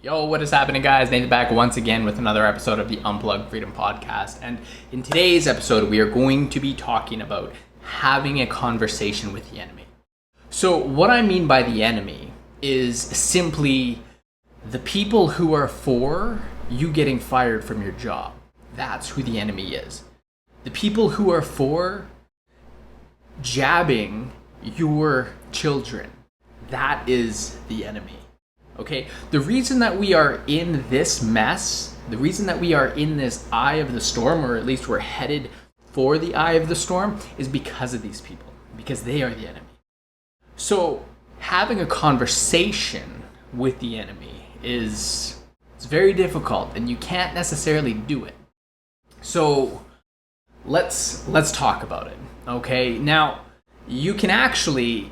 Yo, what is happening, guys? Nathan back once again with another episode of the Unplugged Freedom Podcast. And in today's episode, we are going to be talking about having a conversation with the enemy. So what I mean by the enemy is simply the people who are for you getting fired from your job. That's who the enemy is. The people who are for jabbing your children. That is the enemy. Okay, the reason that we are in this mess, the reason that we are in this eye of the storm, or at least we're headed for the eye of the storm, is because of these people, because they are the enemy. So having a conversation with the enemy it's very difficult, and you can't necessarily do it. So let's talk about it. Okay, now you can actually.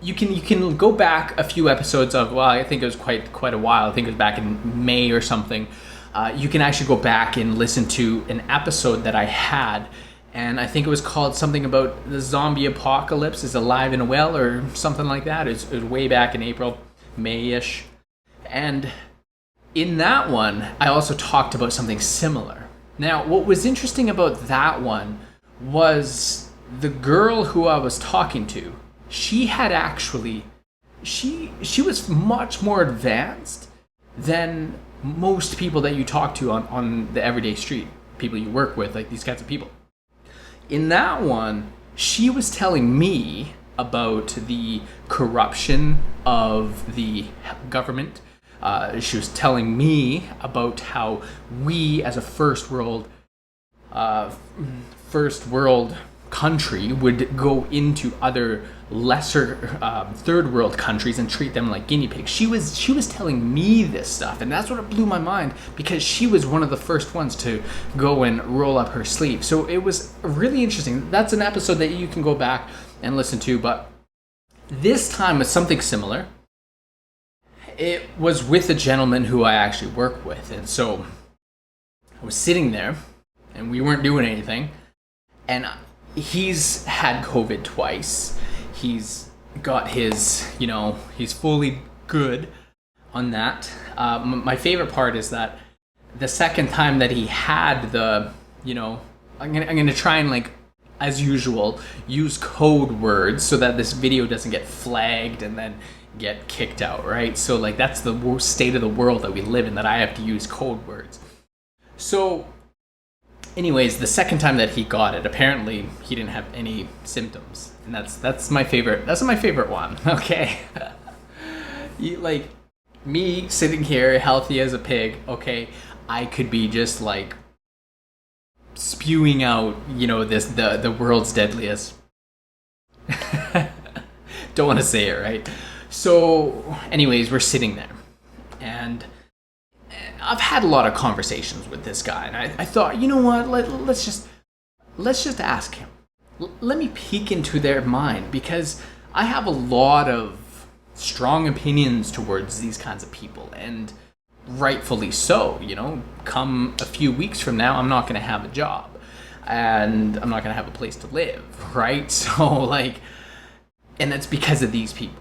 You can go back a few episodes of, well, I think it was quite a while. I think it was back in May or something. You can actually go back and listen to an episode that I had, and I think it was called something about the zombie apocalypse is alive and well or something like that. It was way back in April, May-ish. And in that one, I also talked about something similar. Now, what was interesting about that one was the girl who I was talking to. She had actually, she was much more advanced than most people that you talk to on the everyday street, people you work with, like these kinds of people. In that one, she was telling me about the corruption of the government. She was telling me about how we as a first world country would go into other lesser third world countries and treat them like guinea pigs. She was telling me this stuff, and that's what blew my mind, because she was one of the first ones to go and roll up her sleeve. So it was really interesting. That's an episode that you can go back and listen to, but this time was something similar. It was with a gentleman who I actually work with, and so I was sitting there and we weren't doing anything, and he's had COVID twice. He's got his, he's fully good on that. My favorite part is that the second time that he had the, I'm gonna try and, as usual, use code words so that this video doesn't get flagged and then get kicked out, right? So that's the worst state of the world that we live in, that I have to use code words. So anyways, the second time that he got it, apparently he didn't have any symptoms, and that's my favorite. That's my favorite one. Okay, me sitting here healthy as a pig. Okay, I could be just spewing out, the world's deadliest. Don't want to say it, right? So, anyways, we're sitting there, and I've had a lot of conversations with this guy, and I thought, you know what? Let's just ask him. Let me peek into their mind, because I have a lot of strong opinions towards these kinds of people, and rightfully so. Come a few weeks from now, I'm not going to have a job, and I'm not going to have a place to live, right? So and that's because of these people.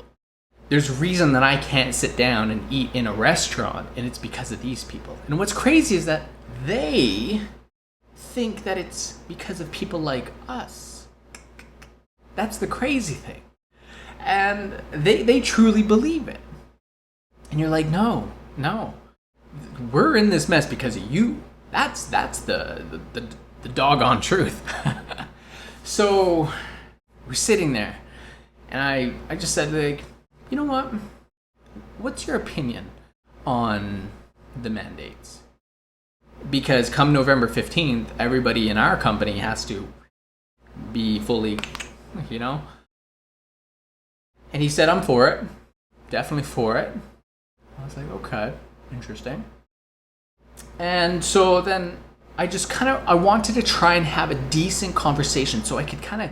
There's a reason that I can't sit down and eat in a restaurant, and it's because of these people. And what's crazy is that they think that it's because of people like us. That's the crazy thing. And they truly believe it. And you're like, no. We're in this mess because of you. That's the doggone truth. So we're sitting there, and I just said, you know what? What's your opinion on the mandates? Because come November 15th, everybody in our company has to be fully, And he said, I'm for it. Definitely for it. I was like, okay, interesting. And so then I just I wanted to try and have a decent conversation so I could kind of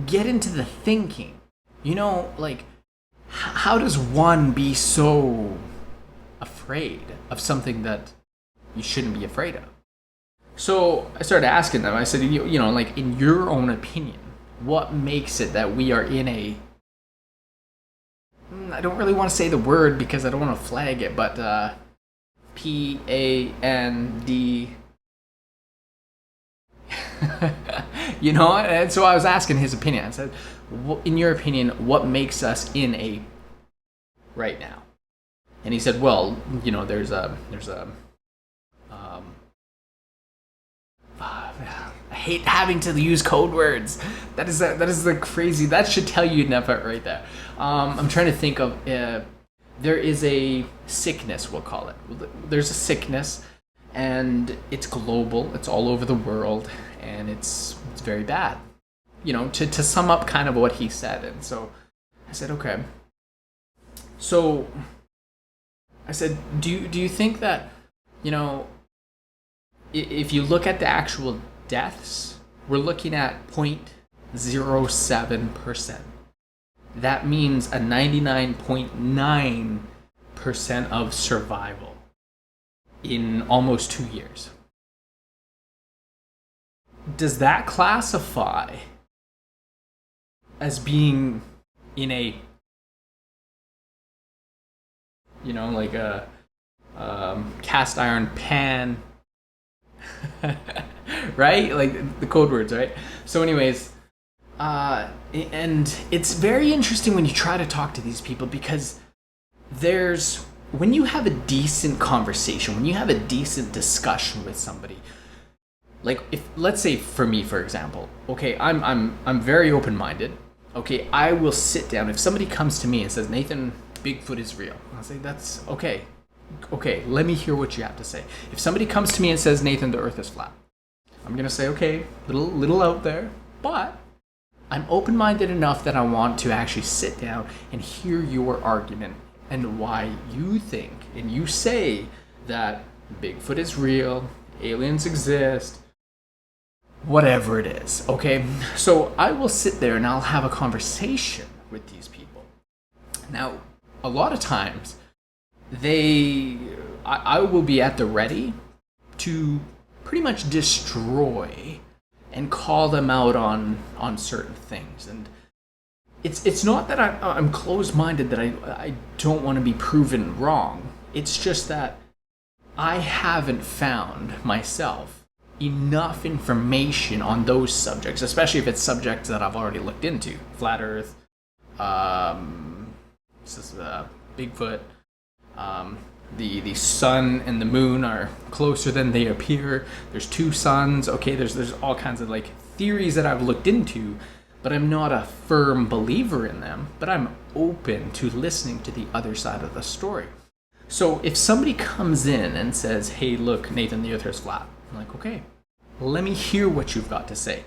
get into the thinking. How does one be so afraid of something that you shouldn't be afraid of? So I started asking them. I said, in your own opinion, what makes it that we are in a I don't really want to say the word because I don't want to flag it, but P-A-N-D. You know, and so I was asking his opinion. I said, in your opinion, what makes us in a right now? And he said, well, you know, there's a I hate having to use code words. That is the crazy. That should tell you never right there. I'm trying to think of. There is a sickness, we'll call it. There's a sickness, and it's global. It's all over the world, and it's very bad. You know, to sum up kind of what he said. And so I said, okay. So I said, do you think that, you know, if you look at the actual deaths, we're looking at 0.07%. That means a 99.9% of survival in almost 2 years. Does that classify as being in a, you know, like a cast iron pan? Right? Like the code words, right? So anyways, and it's very interesting when you try to talk to these people, because when you have a decent conversation, when you have a decent discussion with somebody, like if, let's say for me, for example, okay, I'm very open-minded. Okay, I will sit down. If somebody comes to me and says, Nathan, Bigfoot is real, I'll say, that's okay. Okay, let me hear what you have to say. If somebody comes to me and says, Nathan, the earth is flat, I'm gonna say, okay, little out there, but I'm open-minded enough that I want to actually sit down and hear your argument and why you think and you say that Bigfoot is real, aliens exist, whatever it is, okay? So I will sit there and I'll have a conversation with these people. Now, a lot of times, I will be at the ready to pretty much destroy and call them out on certain things. And it's not that I'm closed-minded, that I don't want to be proven wrong. It's just that I haven't found myself enough information on those subjects, especially if it's subjects that I've already looked into. Flat Earth, Bigfoot, the sun and the moon are closer than they appear. There's two suns. Okay, there's all kinds of like theories that I've looked into, but I'm not a firm believer in them. But I'm open to listening to the other side of the story. So if somebody comes in and says, hey, look, Nathan, the earth is flat, I'm like, okay, let me hear what you've got to say.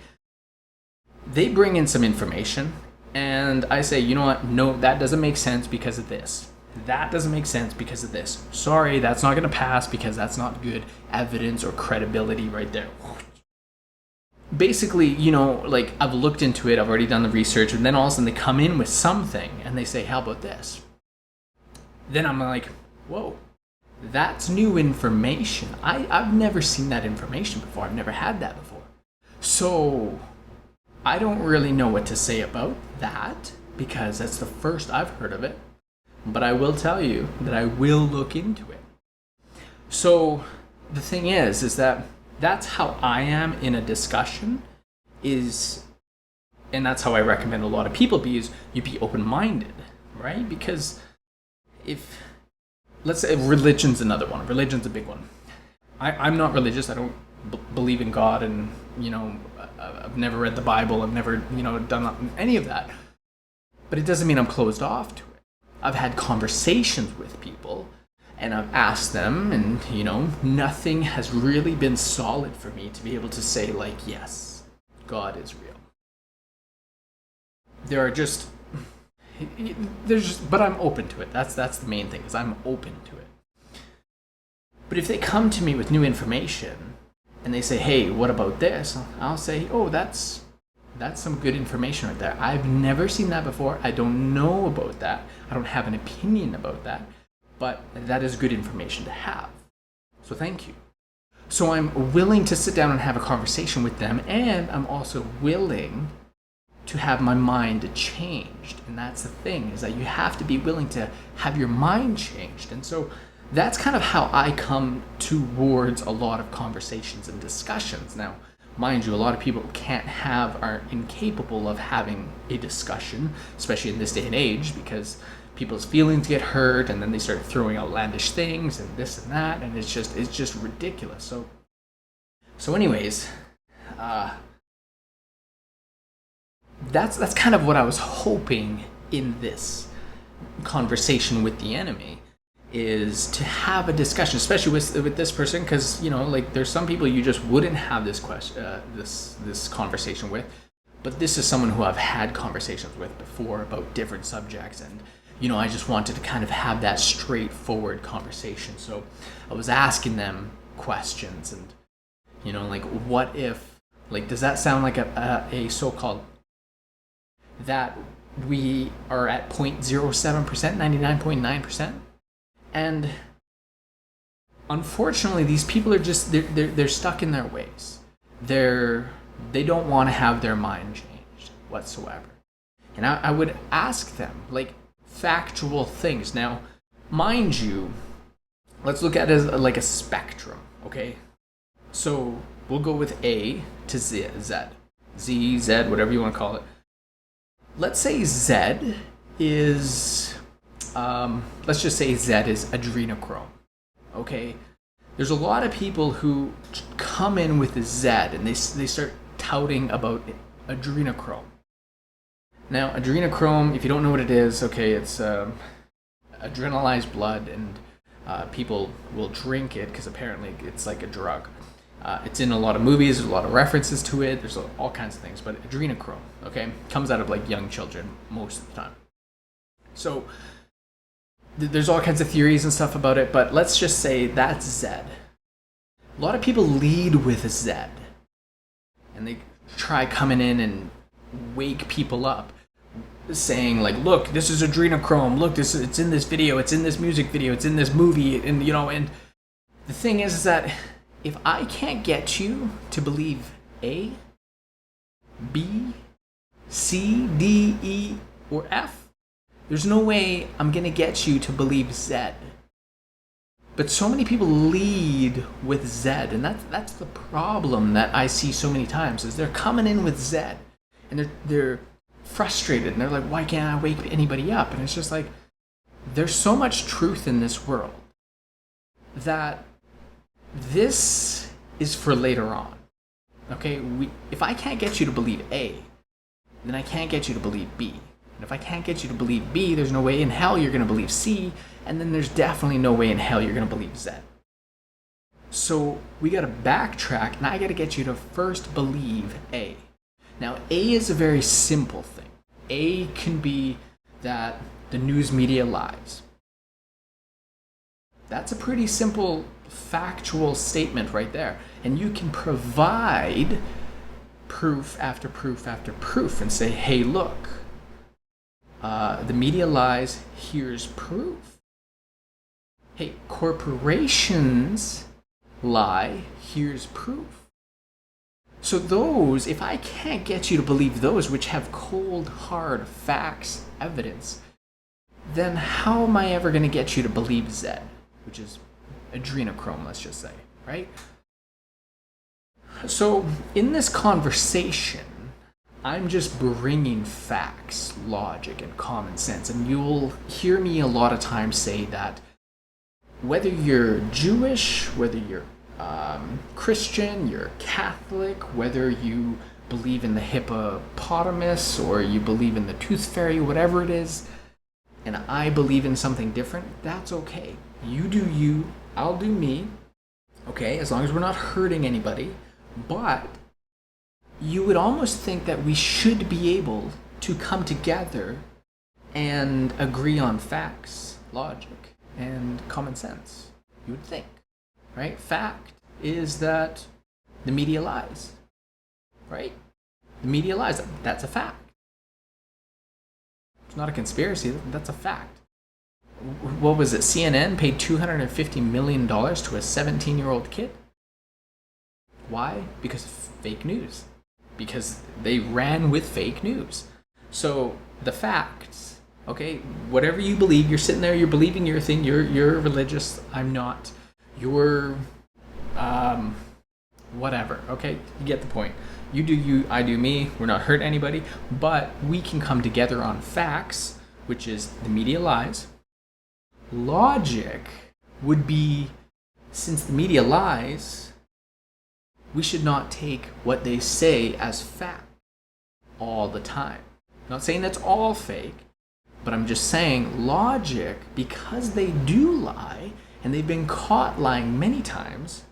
They bring in some information, and I say, you know what, no, that doesn't make sense because of this. That doesn't make sense because of this. Sorry, that's not going to pass because that's not good evidence or credibility right there. Basically, you know, like I've looked into it, I've already done the research, and then all of a sudden they come in with something and they say, how about this? Then I'm like, whoa, that's new information. I've never seen that information before. I've never had that before. So I don't really know what to say about that because that's the first I've heard of it. But I will tell you that I will look into it. So the thing is that that's how I am in a discussion, and that's how I recommend a lot of people be, is you be open-minded, right? Because if, let's say religion's another one. Religion's a big one. I'm not religious. I don't believe in God, and, you know, I've never read the Bible. I've never, you know, done any of that. But it doesn't mean I'm closed off to it. I've had conversations with people and I've asked them, and, you know, nothing has really been solid for me to be able to say, like, yes, God is real. But I'm open to it. That's the main thing, is I'm open to it. But if they come to me with new information and they say, hey, what about this? I'll say, oh, that's some good information right there. I've never seen that before. I don't know about that. I don't have an opinion about that. But that is good information to have. So thank you. So I'm willing to sit down and have a conversation with them, and I'm also willing to have my mind changed. And that's the thing, is that you have to be willing to have your mind changed. And so that's kind of how I come towards a lot of conversations and discussions. Now, mind you, a lot of people are incapable of having a discussion, especially in this day and age, because people's feelings get hurt and then they start throwing outlandish things and this and that, and it's just ridiculous. So anyways, that's kind of what I was hoping in this conversation with the enemy, is to have a discussion, especially with this person, because like there's some people you just wouldn't have this conversation with, but this is someone who I've had conversations with before about different subjects, and I just wanted to kind of have that straightforward conversation. So I was asking them questions, and like, what if, like, does that sound like a so-called, that we are at 0.07%, 99.9%? And unfortunately, these people are just, they're stuck in their ways. They don't want to have their mind changed whatsoever. And I would ask them, like, factual things. Now, mind you, let's look at it as like a spectrum, okay? So we'll go with A to Z, whatever you want to call it. Let's say Z is, let's just say Z is adrenochrome, okay? There's a lot of people who come in with a Z and they start touting about adrenochrome. Now, adrenochrome, if you don't know what it is, okay, it's adrenalized blood, and people will drink it because apparently it's like a drug. It's in a lot of movies, there's a lot of references to it, there's all kinds of things, but adrenochrome, okay, comes out of like young children most of the time. So there's all kinds of theories and stuff about it, but let's just say that's Z. A lot of people lead with a Z, and they try coming in and wake people up, saying like, look, this is adrenochrome, look, it's in this video, it's in this music video, it's in this movie, and and the thing is that if I can't get you to believe A, B, C, D, E, or F, there's no way I'm gonna get you to believe Z. But so many people lead with Z, and that's the problem that I see so many times, is they're coming in with Z, and they're frustrated, and they're like, why can't I wake anybody up? And it's just like, there's so much truth in this world that this is for later on. Okay, if I can't get you to believe A, then I can't get you to believe B. And if I can't get you to believe B, there's no way in hell you're going to believe C, and then there's definitely no way in hell you're going to believe Z. So we got to backtrack, and I got to get you to first believe A. Now, A is a very simple thing. A can be that the news media lies. That's a pretty simple factual statement right there. And you can provide proof after proof after proof and say, hey, look, the media lies, here's proof. Hey, corporations lie, here's proof. So those, if I can't get you to believe those, which have cold, hard facts, evidence, then how am I ever going to get you to believe Z, which is adrenochrome, let's just say, right? So in this conversation, I'm just bringing facts, logic, and common sense. And you'll hear me a lot of times say that whether you're Jewish, whether you're Christian, you're Catholic, whether you believe in the hippopotamus or you believe in the tooth fairy, whatever it is, and I believe in something different, that's okay. You do you, I'll do me, okay, as long as we're not hurting anybody. But you would almost think that we should be able to come together and agree on facts, logic, and common sense. You would think, right? Fact is that the media lies, right? The media lies. That's a fact. It's not a conspiracy. That's a fact. What was it? CNN paid $250 million to a 17-year-old kid. Why? Because of fake news. because they ran with fake news. So the facts, okay, whatever you believe, you're sitting there, you're believing your thing, you're religious, I'm not. You're whatever, okay? You get the point. You do you, I do me. We're not hurt anybody, but we can come together on facts, which is the media lies. Logic would be, since the media lies, we should not take what they say as fact all the time. I'm not saying that's all fake, but I'm just saying logic, because they do lie, and they've been caught lying many times,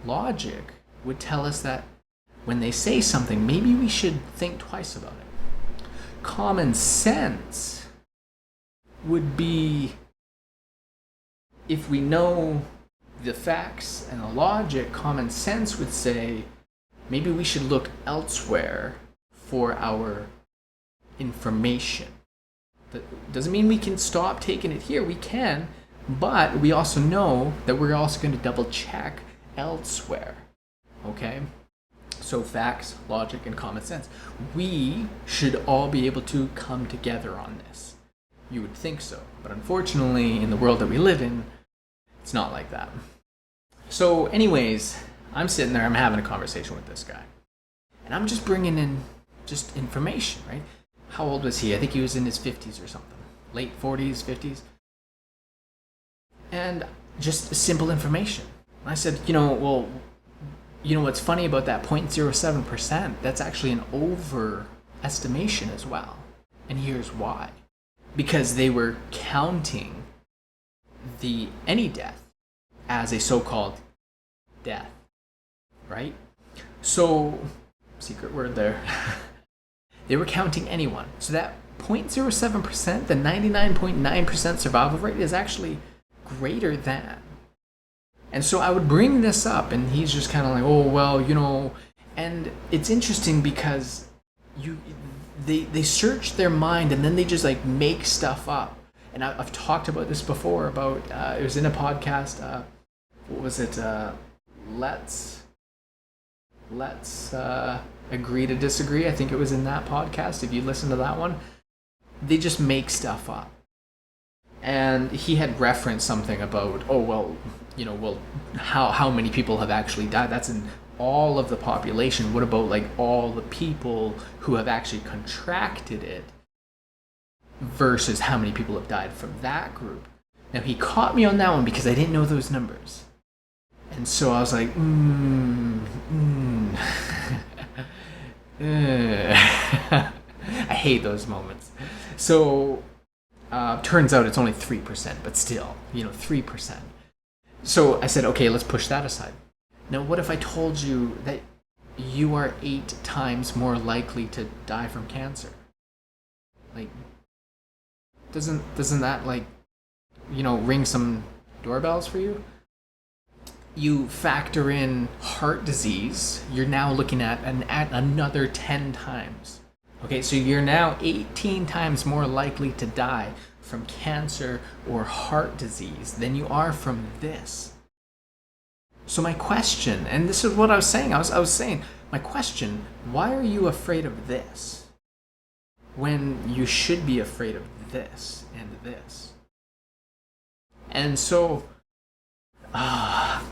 logic would tell us that when they say something, maybe we should think twice about it. Common sense would be, if we know the facts and the logic, common sense would say maybe we should look elsewhere for our information. That doesn't mean we can stop taking it here. We can, but we also know that we're also going to double check elsewhere. Okay? So facts, logic, and common sense. We should all be able to come together on this. You would think so. But unfortunately, in the world that we live in, it's not like that. So anyways, I'm sitting there, I'm having a conversation with this guy. And I'm just bringing in just information, right? How old was he? I think he was in his 50s or something. Late 40s, 50s. And just simple information. I said, well, what's funny about that 0.07%? That's actually an overestimation as well. And here's why. Because they were counting any death as a so-called death, right? So, secret word there. They were counting anyone. So that 0.07%, the 99.9% survival rate, is actually greater than. And so I would bring this up, and he's just kind of like, oh, well, and it's interesting because they search their mind, and then they just like make stuff up. And I've talked about this before, about, it was in a podcast, what was it, Let's Agree to Disagree, I think it was in that podcast, if you listen to that one. They just make stuff up. And he had referenced something about, how many people have actually died? That's in all of the population. What about like all the people who have actually contracted it versus how many people have died from that group? Now he caught me on that one because I didn't know those numbers. And so I was like, I hate those moments. So turns out it's only 3%, but still, 3%. So I said, okay, let's push that aside. Now, what if I told you that you are 8 times more likely to die from cancer? Like, doesn't that ring some doorbells for you? You factor in heart disease, you're now looking at another 10 times. Okay, so you're now 18 times more likely to die from cancer or heart disease than you are from this. So my question, and this is what I was saying, I was saying, my question, why are you afraid of this when you should be afraid of this and this? And so, I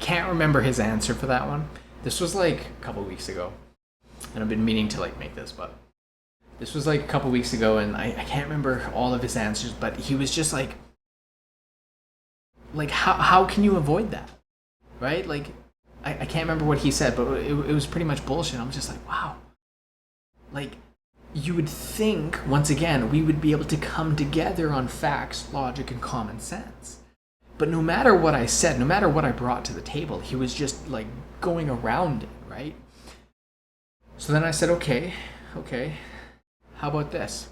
can't remember his answer for that one. This was like a couple weeks ago. And I've been meaning to make this, but this was like a couple weeks ago, and I can't remember all of his answers, but he was just like how can you avoid that, right? Like I can't remember what he said, but it was pretty much bullshit. I'm just like, wow, like you would think, once again, we would be able to come together on facts, logic, and common sense. But no matter what I said, no matter what I brought to the table, he was just like going around it, right? So then I said, okay, how about this?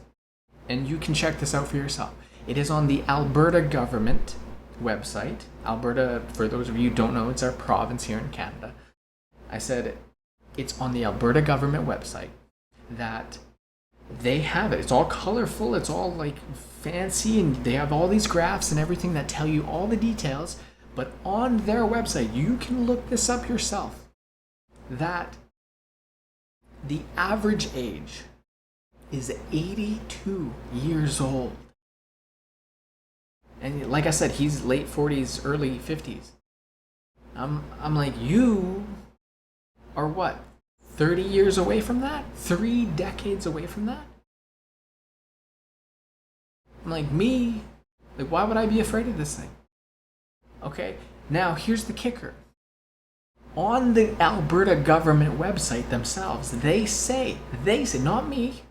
And you can check this out for yourself. It is on the Alberta government website. Alberta, for those of you who don't know, it's our province here in Canada. I said it's on the Alberta government website that they have it. It's all colorful, it's all like fancy, and they have all these graphs and everything that tell you all the details. But on their website, you can look this up yourself, that The average age is 82 years old. And like I said, he's late 40s, early 50s. I'm like, you are what? 30 years away from that? 3 decades away from that? I'm like, me? Like, why would I be afraid of this thing? Okay, now here's the kicker. On the Alberta government website themselves, they say, not me,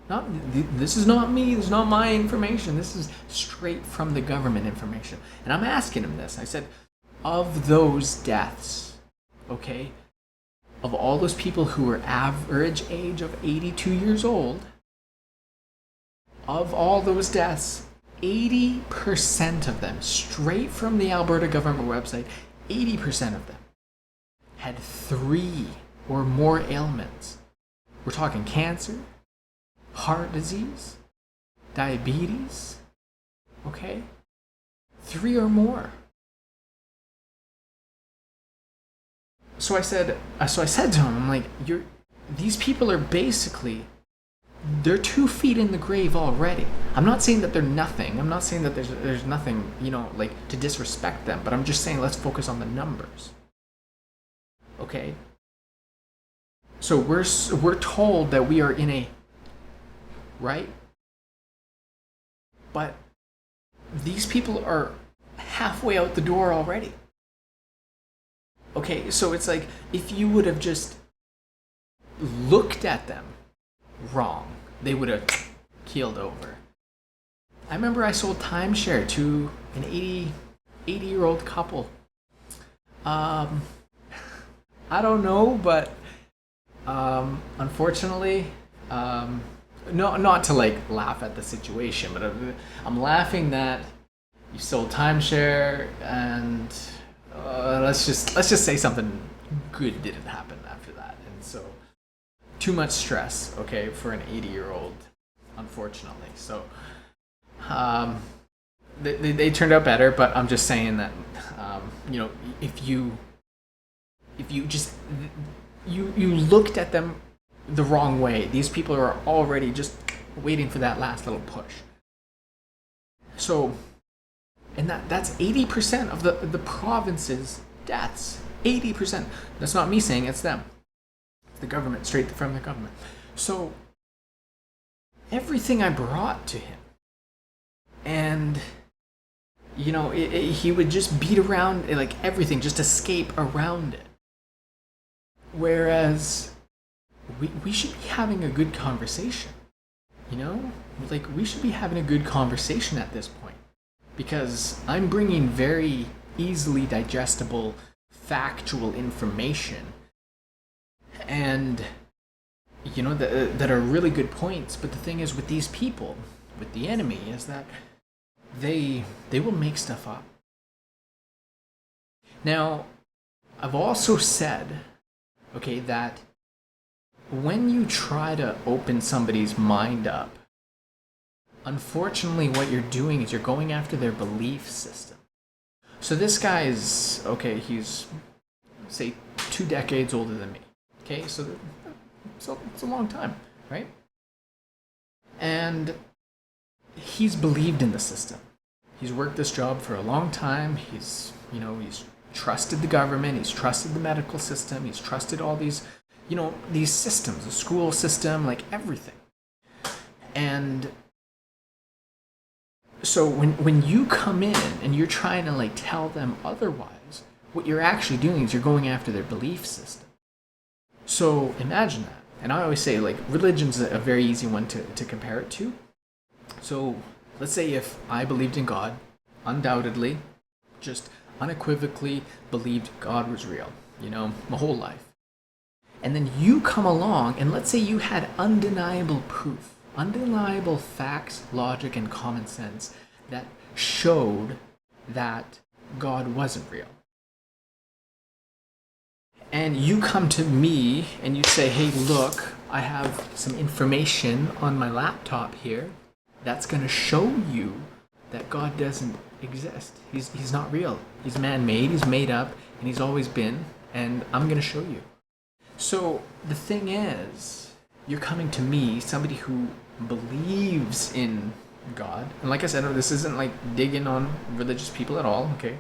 this is not me, this is not my information, this is straight from the government information. And I'm asking him this. I said, of those deaths, okay, of all those people who were average age of 82 years old, of all those deaths, 80% of them, straight from the Alberta government website, 80% of them had 3 or more ailments. We're talking cancer, heart disease, diabetes, okay? 3 or more. So I said to him, I'm like, these people are basically, they're 2 feet in the grave already. I'm not saying that they're nothing. I'm not saying that there's nothing, like to disrespect them, but I'm just saying let's focus on the numbers. Okay? So we're told that we are in a, right? But these people are halfway out the door already. Okay, so it's like if you would have just looked at them wrong, they would have keeled over. I remember I sold timeshare to an 80-year-old couple. I don't know, but unfortunately, not to like laugh at the situation, but I'm laughing that you sold timeshare and let's just say something good didn't happen after that. And so too much stress, okay, for an 80-year-old, unfortunately. So they turned out better, but I'm just saying that if you just you looked at them the wrong way, these people are already just waiting for that last little push. So, and that's 80% of the province's deaths. 80%. That's not me saying, it's them. It's the government, straight from the government. So everything I brought to him, and he would just beat around like everything, just escape around it. Whereas we should be having a good conversation, like we should be having a good conversation at this point, because I'm bringing very easily digestible, factual information, and that are really good points. But the thing is with these people, with the enemy, is that they will make stuff up. Now, I've also said, okay, that when you try to open somebody's mind up, unfortunately what you're doing is you're going after their belief system. So this guy is, okay, he's, say, 2 decades older than me. Okay, so it's a long time, right? And he's believed in the system. He's worked this job for a long time. He's trusted the government. He's trusted the medical system. He's trusted all these, these systems, the school system, like everything. And so when you come in and you're trying to like tell them otherwise, what you're actually doing is you're going after their belief system. So imagine that. And I always say, like, religion's a very easy one to compare it to. So let's say if I believed in God, undoubtedly, just unequivocally believed God was real, my whole life. And then you come along and let's say you had undeniable proof, undeniable facts, logic, and common sense that showed that God wasn't real. And you come to me and you say, hey, look, I have some information on my laptop here that's going to show you that God doesn't exist. He's not real. He's man-made, he's made up, and he's always been, and I'm going to show you. So the thing is, you're coming to me, somebody who believes in God. And like I said, this isn't like digging on religious people at all, okay?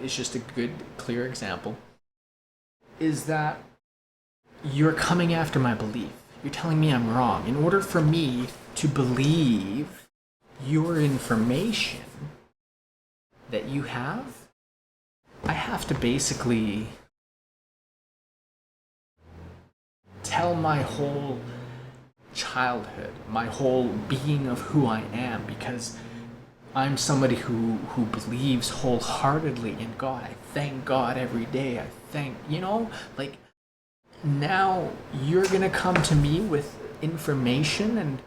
It's just a good, clear example. Is that you're coming after my belief. You're telling me I'm wrong. In order for me to believe your information that you have, I have to basically tell my whole childhood, my whole being of who I am, because I'm somebody who believes wholeheartedly in God. I thank God every day. I thank, like, now you're gonna come to me with information, and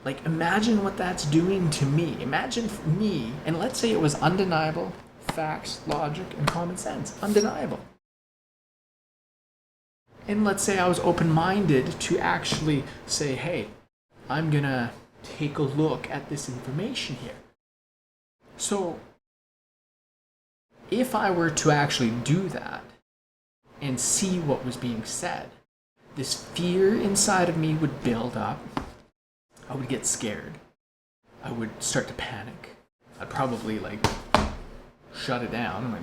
like, imagine what that's doing to me. Imagine me, and let's say it was undeniable facts, logic, and common sense. Undeniable. And let's say I was open-minded to actually say, hey, I'm gonna take a look at this information here. So, if I were to actually do that and see what was being said, this fear inside of me would build up. I would get scared. I would start to panic. I'd probably like shut it down. I'm like,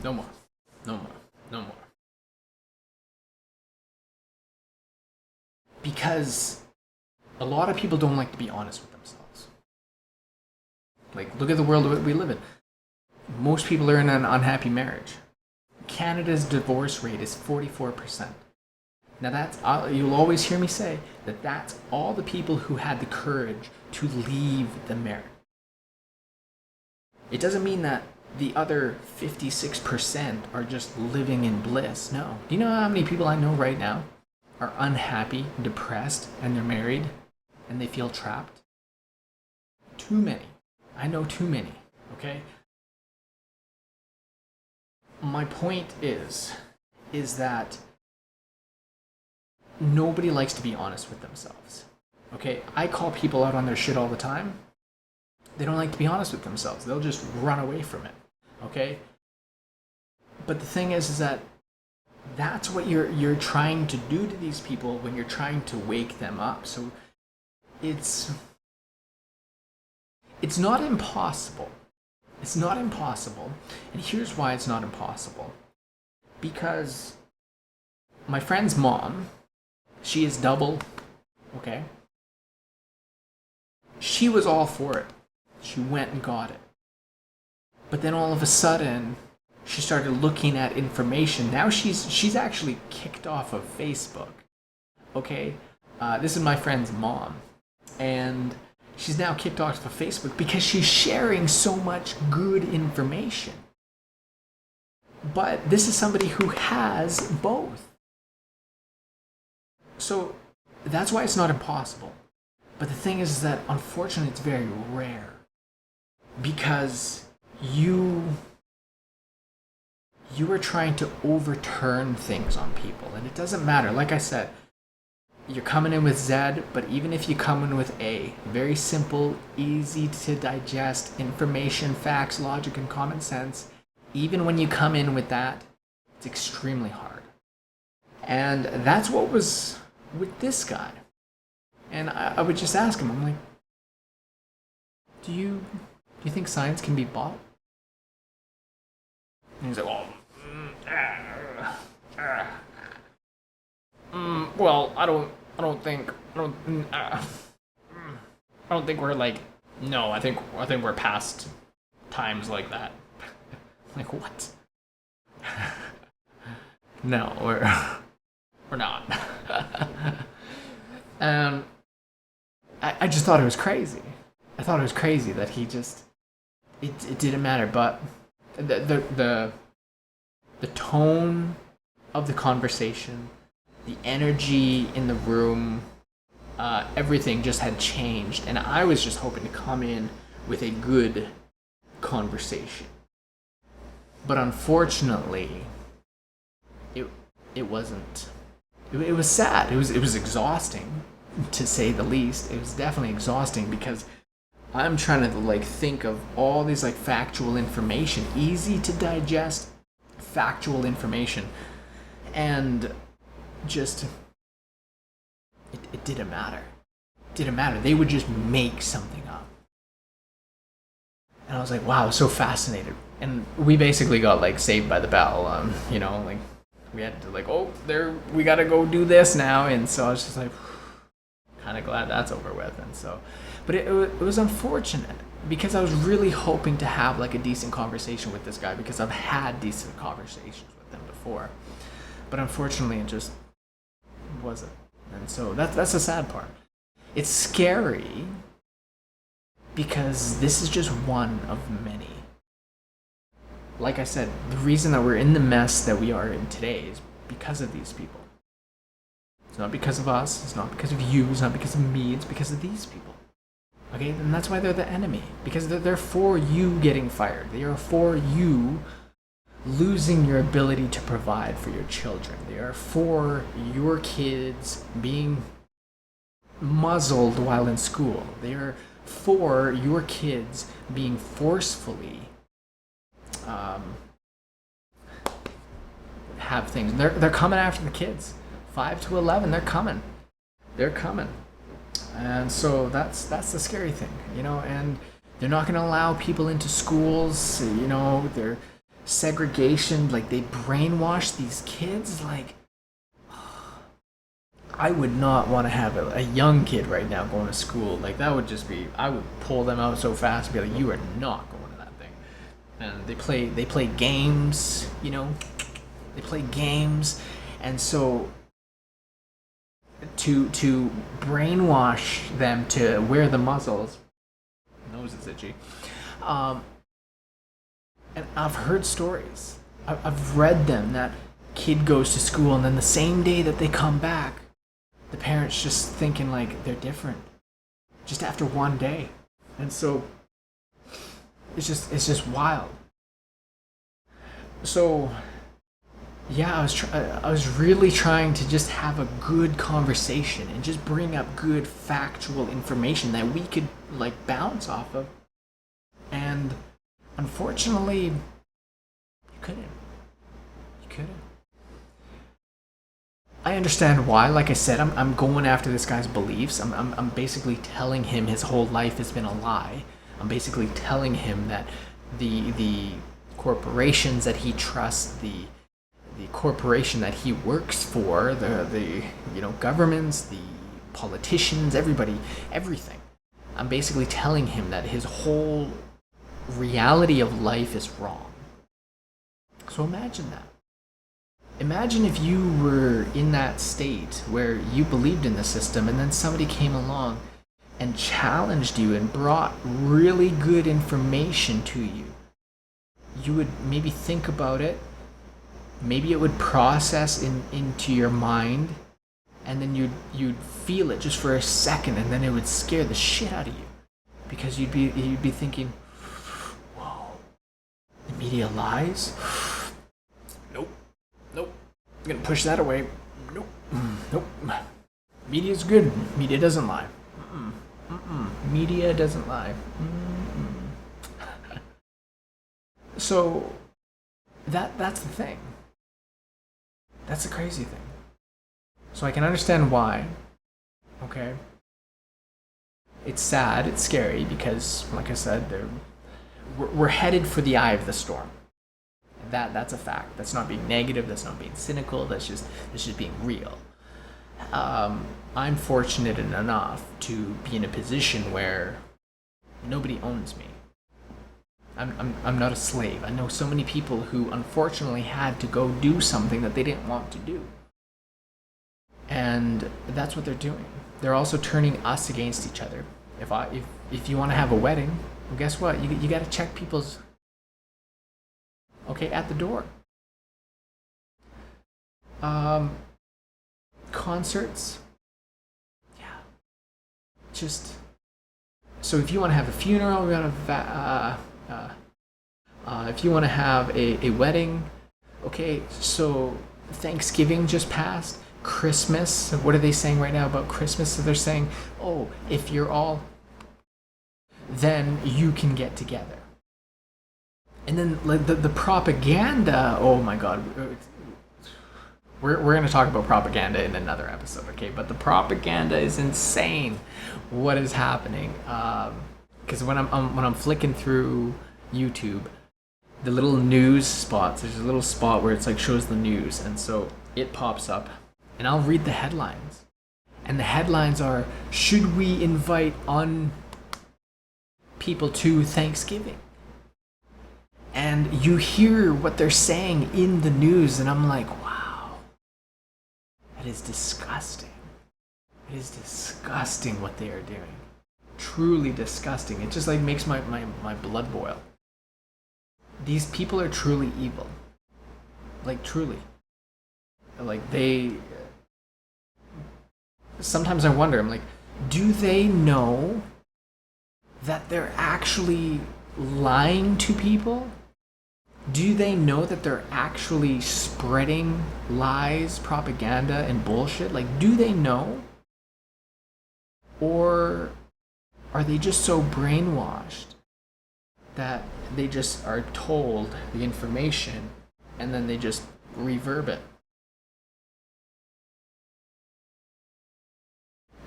no more. Because a lot of people don't like to be honest with themselves. Like, look at the world we live in. Most people are in an unhappy marriage. Canada's divorce rate is 44%. Now that's, you'll always hear me say that that's all the people who had the courage to leave the marriage. It doesn't mean that the other 56% are just living in bliss. No. Do you know how many people I know right now are unhappy, depressed, and they're married, and they feel trapped? Too many. I know too many, okay? My point is that nobody likes to be honest with themselves, okay? I call people out on their shit all the time. They don't like to be honest with themselves. They'll just run away from it, okay? But the thing is that that's what you're trying to do to these people when you're trying to wake them up. So it's not impossible. It's not impossible. And here's why it's not impossible. Because my friend's mom, she is double, okay? She was all for it. She went and got it. But then all of a sudden, she started looking at information. Now she's actually kicked off of Facebook, okay? This is my friend's mom. And she's now kicked off of Facebook because she's sharing so much good information. But this is somebody who has both. So that's why it's not impossible. But the thing is that unfortunately it's very rare. Because you are trying to overturn things on people. And it doesn't matter. Like I said, you're coming in with Z, but even if you come in with A, very simple, easy to digest information, facts, logic, and common sense, even when you come in with that, it's extremely hard. And that's what was with this guy. And I would just ask him, I'm like, do you think science can be bought? And he's like, well, I don't think we're like, no, I think we're past times like that. Like, what? No, we're not. And I just thought it was crazy. I thought it was crazy that he just, it didn't matter. But the tone of the conversation, the energy in the room, everything just had changed. And I was just hoping to come in with a good conversation. But unfortunately, it wasn't. It was sad. It was exhausting, to say the least. It was definitely exhausting because I'm trying to like think of all these like factual information, easy to digest factual information, and just It didn't matter. It didn't matter. They would just make something up. And I was like, wow, I was so fascinated. And we basically got like saved by the bell. Like we had to like, oh, there, we got to go do this now. And so I was just like, kind of glad that's over with. And so, but it was unfortunate because I was really hoping to have like a decent conversation with this guy because I've had decent conversations with him before. But unfortunately, it just wasn't. And so that's the sad part. It's scary because this is just one of many. Like I said, the reason that we're in the mess that we are in today is because of these people. It's not because of us, it's not because of you, it's not because of me, it's because of these people. Okay, and that's why they're the enemy. Because they're for you getting fired. They are for you losing your ability to provide for your children. They are for your kids being muzzled while in school. They are for your kids being forcefully have things. They're coming after the kids. 5 to 11, they're coming. They're coming. And so that's the scary thing, and they're not going to allow people into schools, they're segregation, like they brainwash these kids. Like, I would not want to have a young kid right now going to school. Like, that would just be, I would pull them out so fast and be like, you are not going to that thing. And they play games, they play games. And so to brainwash them to wear the muzzles, nose is itchy, and I've heard stories, I've read them, that kid goes to school and then the same day that they come back, the parents just thinking like they're different just after one day. And so it's just wild. So yeah, I was really trying to just have a good conversation and just bring up good factual information that we could like bounce off of. And unfortunately, you couldn't. I understand why. Like I said, I'm going after this guy's beliefs. I'm basically telling him his whole life has been a lie. I'm basically telling him that the corporations that he trusts, the corporation that he works for, the governments, the politicians, everybody, everything. I'm basically telling him that his whole reality of life is wrong. So imagine that. Imagine if you were in that state where you believed in the system and then somebody came along and challenged you and brought really good information to you. You would maybe think about it. Maybe it would process into your mind, and then you'd feel it just for a second, and then it would scare the shit out of you, because you'd be thinking, whoa, the media lies? Nope. I'm gonna push that away. Nope. Media's good. Media doesn't lie. Media doesn't lie. So that's the thing. That's the crazy thing. So I can understand why. Okay. It's sad, it's scary, because like I said, we're headed for the eye of the storm. That's a fact. That's not being negative, that's not being cynical, that's just being real. I'm fortunate enough to be in a position where nobody owns me. I'm not a slave. I know so many people who unfortunately had to go do something that they didn't want to do. And that's what they're doing. They're also turning us against each other. If you want to have a wedding, well, guess what? You got to check people's at the door. Concerts. Yeah. Just so if you want to have a funeral, we got if you want to have a wedding, okay, so Thanksgiving just passed, Christmas, what are they saying right now about Christmas? So they're saying, oh, if you're all, then you can get together. And then like the propaganda, oh my God, we're going to talk about propaganda in another episode, okay? But the propaganda is insane. What is happening? Because when I'm flicking through YouTube, the little news spots, there's a little spot where it's like shows the news, and so it pops up, and I'll read the headlines, and the headlines are, should we invite people to Thanksgiving? And you hear what they're saying in the news, and I'm like, wow, that is disgusting. It is disgusting what they are doing. Truly disgusting. It just like makes my blood boil. These people are truly evil. Like, truly. Like, sometimes I wonder, I'm like, do they know that they're actually lying to people? Do they know that they're actually spreading lies, propaganda, and bullshit? Like, do they know? Or are they just so brainwashed that they just are told the information and then they just reverb it?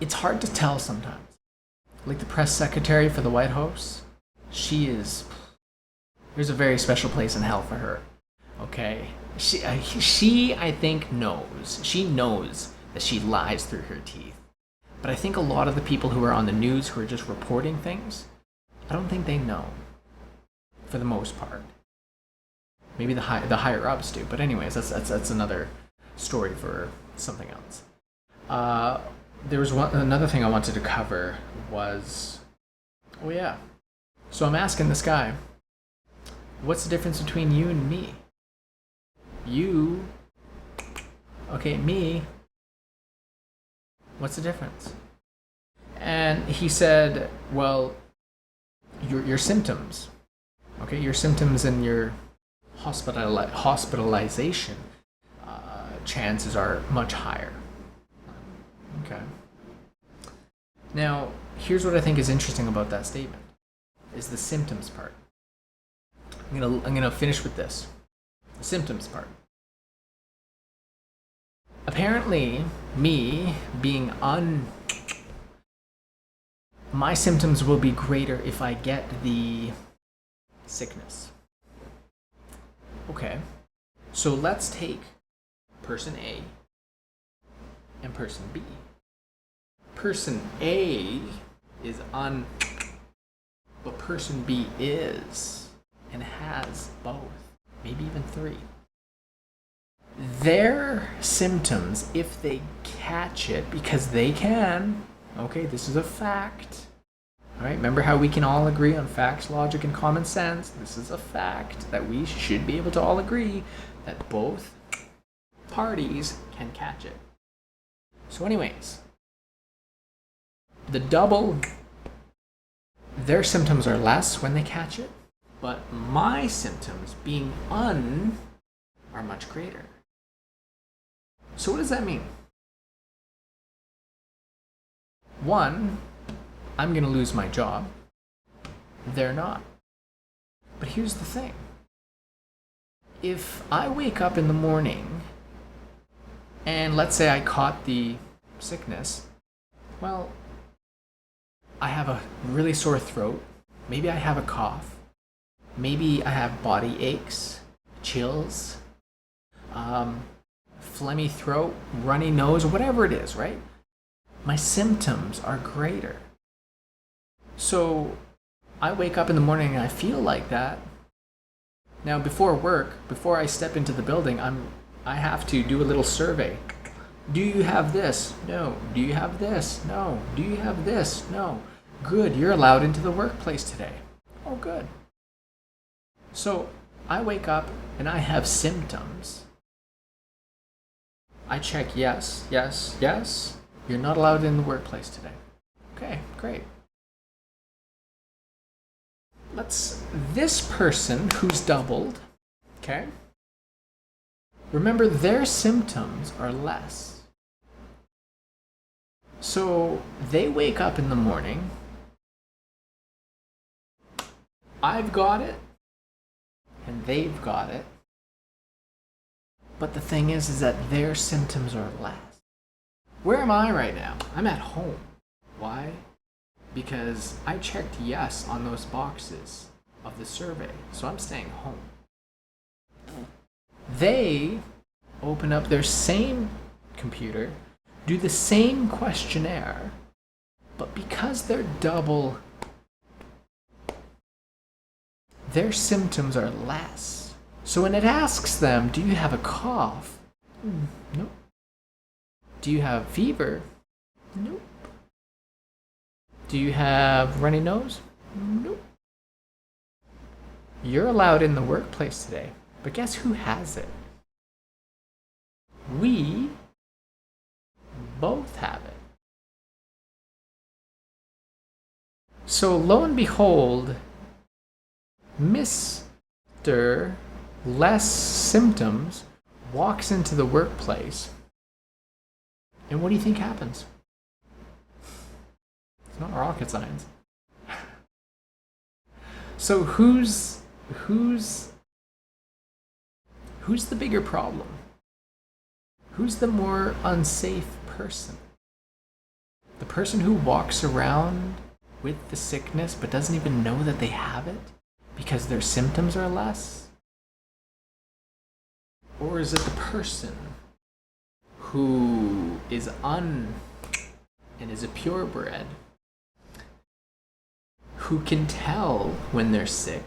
It's hard to tell sometimes. Like the press secretary for the White House, there's a very special place in hell for her. Okay? She I think knows. She knows that she lies through her teeth. But I think a lot of the people who are on the news who are just reporting things, I don't think they know. For the most part. Maybe the higher ups do. But anyways, that's another story for something else. There was another thing I wanted to cover was, oh yeah. So I'm asking this guy, what's the difference between you and me? You, okay, me, what's the difference? And he said, well, your symptoms, okay, your symptoms and your hospitalization chances are much higher. Okay. Now, here's what I think is interesting about that statement, is the symptoms part. I'm gonna finish with this. The symptoms part. Apparently, me being my symptoms will be greater if I get the sickness. Okay. So let's take person A and person B. Person A is but person B is and has both, maybe even three. Their symptoms, if they catch it, because they can, okay, this is a fact. All right, remember how we can all agree on facts, logic, and common sense? This is a fact that we should be able to all agree that both parties can catch it. So anyways, their symptoms are less when they catch it, but my symptoms, being are much greater. So what does that mean? One, I'm going to lose my job. They're not. But here's the thing. If I wake up in the morning and let's say I caught the sickness, well, I have a really sore throat. Maybe I have a cough. Maybe I have body aches, chills, phlegmy throat, runny nose, whatever it is, right? My symptoms are greater. So I wake up in the morning and I feel like that. Now before work, before I step into the building, I have to do a little survey. Do you have this? No. Do you have this? No. Do you have this? No. Good, you're allowed into the workplace today. Oh, good. So I wake up and I have symptoms. I check yes, yes, yes. You're not allowed in the workplace today. Okay, great. This person who's doubled, okay? Remember, their symptoms are less. So they wake up in the morning. I've got it, and they've got it. But the thing is that their symptoms are less. Where am I right now? I'm at home. Why? Because I checked yes on those boxes of the survey, so I'm staying home. They open up their same computer, do the same questionnaire, but because they're double, their symptoms are less. So when it asks them, do you have a cough? Nope. Do you have fever? Nope. Do you have runny nose? Nope. You're allowed in the workplace today, but guess who has it? We both have it. So lo and behold, Mr. Less Symptoms walks into the workplace, and what do you think happens? It's not rocket science. So who's the bigger problem? Who's the more unsafe person? The person who walks around with the sickness but doesn't even know that they have it because their symptoms are less? Or is it the person who is and is a purebred, who can tell when they're sick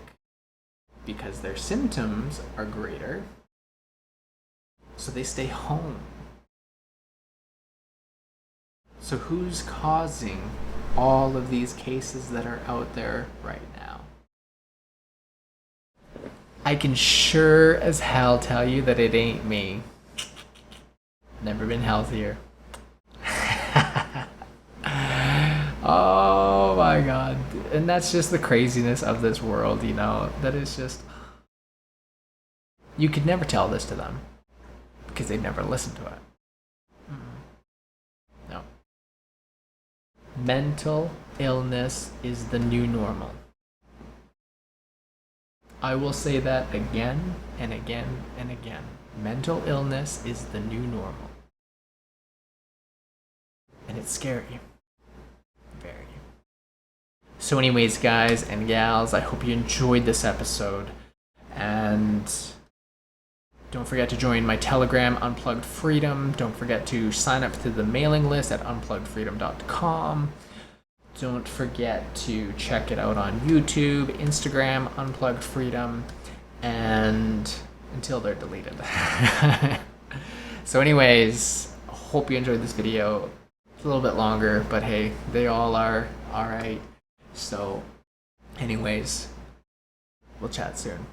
because their symptoms are greater, so they stay home? So who's causing all of these cases that are out there right now? I can sure as hell tell you that it ain't me. Never been healthier. Oh my god. And that's just the craziness of this world, you know? That is just... You could never tell this to them because they'd never listen to it. No. Mental illness is the new normal. I will say that again and again and again. Mental illness is the new normal. And it's scary. Very. So anyways, guys and gals, I hope you enjoyed this episode. And don't forget to join my Telegram, Unplugged Freedom. Don't forget to sign up to the mailing list at unpluggedfreedom.com. Don't forget to check it out on YouTube, Instagram, Unplugged Freedom, and until they're deleted. So anyways, hope you enjoyed this video. It's a little bit longer, but hey, they all are. All right. So anyways, we'll chat soon.